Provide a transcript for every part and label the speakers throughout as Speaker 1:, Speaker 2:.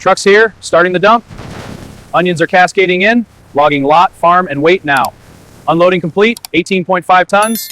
Speaker 1: Trucks here, starting the dump. Onions are cascading in, logging lot, farm, and weight now. Unloading complete, 18.5 tons.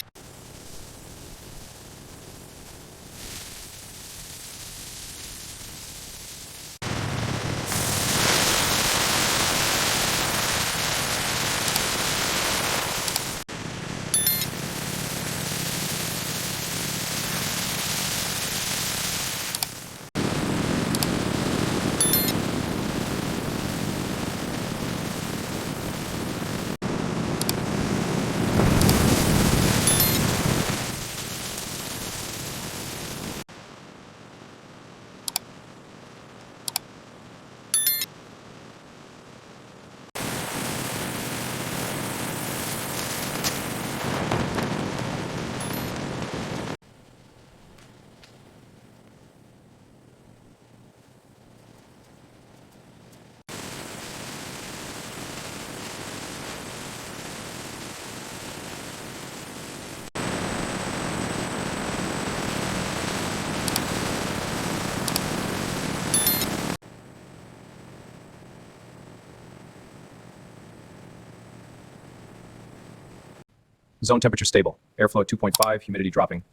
Speaker 1: Zone temperature stable. Airflow 2.5, humidity dropping.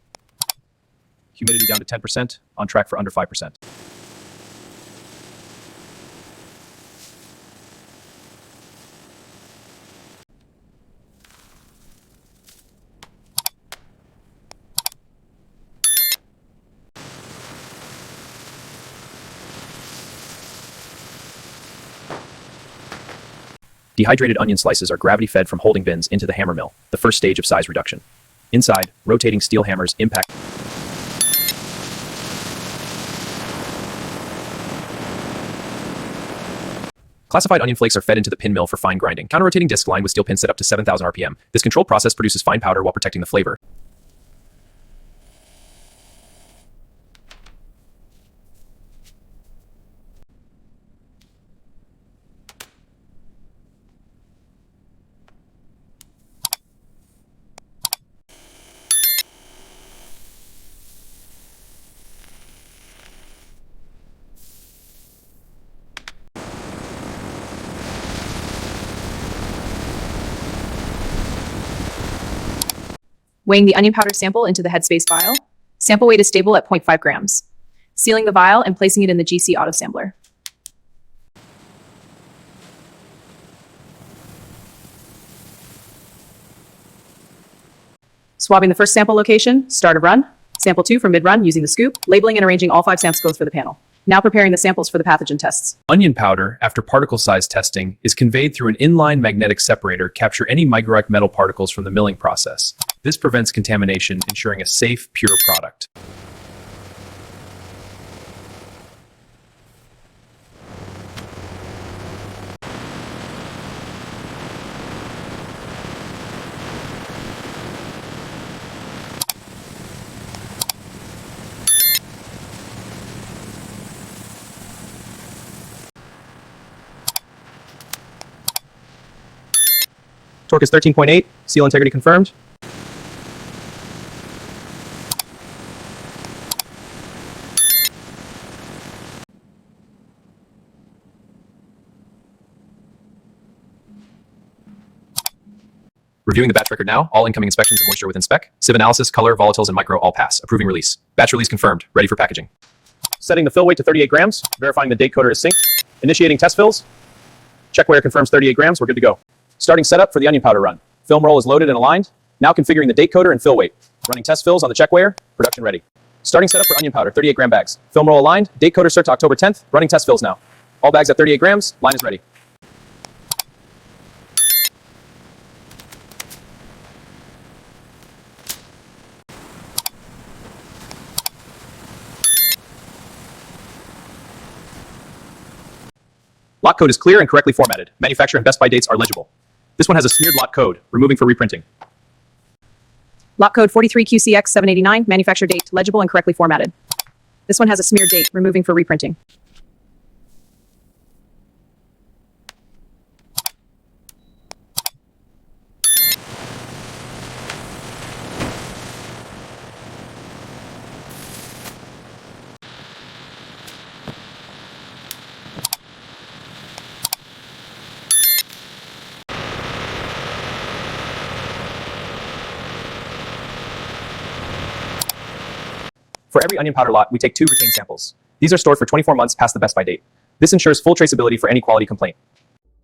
Speaker 1: Humidity down to 10%, on track for under 5%. Dehydrated onion slices are gravity-fed from holding bins into the hammer mill, the first stage of size reduction. Inside, rotating steel hammers impact. Classified onion flakes are fed into the pin mill for fine grinding. Counter-rotating disc line with steel pins set up to 7,000 RPM. This controlled process produces fine powder while protecting the flavor.
Speaker 2: Weighing the onion powder sample into the headspace vial. Sample weight is stable at 0.5 grams. Sealing the vial and placing it in the GC auto sampler. Swabbing the first sample location, start of run. Sample 2 for mid-run using the scoop, labeling and arranging all 5 samples for the panel. Now preparing the samples for the pathogen tests.
Speaker 1: Onion powder, after particle size testing, is conveyed through an inline magnetic separator to capture any micro metal particles from the milling process. This prevents contamination, ensuring a safe, pure product. Torque is 13.8, seal integrity confirmed. Reviewing the batch record now, all incoming inspections and moisture within spec. Sieve analysis, color, volatiles, and micro all pass. Approving release. Batch release confirmed, ready for packaging. Setting the fill weight to 38 grams, verifying the date coder is synced. Initiating test fills. Checkware confirms 38 grams, we're good to go. Starting setup for the onion powder run. Film roll is loaded and aligned. Now configuring the date coder and fill weight. Running test fills on the checkware, production ready. Starting setup for onion powder, 38 gram bags. Film roll aligned, date coder set to October 10th, running test fills now. All bags at 38 grams, line is ready. Lot code is clear and correctly formatted. Manufacturer and best by dates are legible. This one has a smeared lot code, removing for reprinting.
Speaker 2: Lot code 43QCX789, manufacturer date, legible and correctly formatted. This one has a smeared date, removing for reprinting.
Speaker 1: For every onion powder lot, we take 2 retained samples. These are stored for 24 months past the best by date. This ensures full traceability for any quality complaint.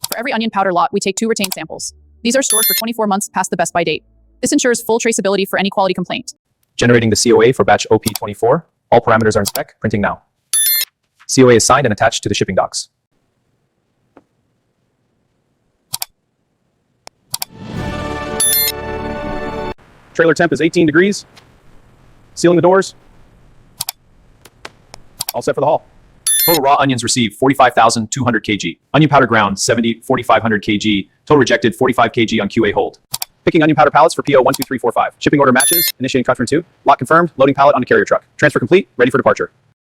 Speaker 2: For every onion powder lot, we take 2 retained samples. These are stored for 24 months past the best by date. This ensures full traceability for any quality complaint.
Speaker 1: Generating the COA for batch OP24. All parameters are in spec. Printing now. COA is signed and attached to the shipping docs. Trailer temp is 18 degrees. Sealing the doors. All set for the haul. Total raw onions received 45,200 kg. Onion powder ground 4,500 kg. Total rejected 45 kg on QA hold. Picking onion powder pallets for PO 12345. Shipping order matches. Initiating transfer 2. Lot confirmed. Loading pallet on a carrier truck. Transfer complete. Ready for departure.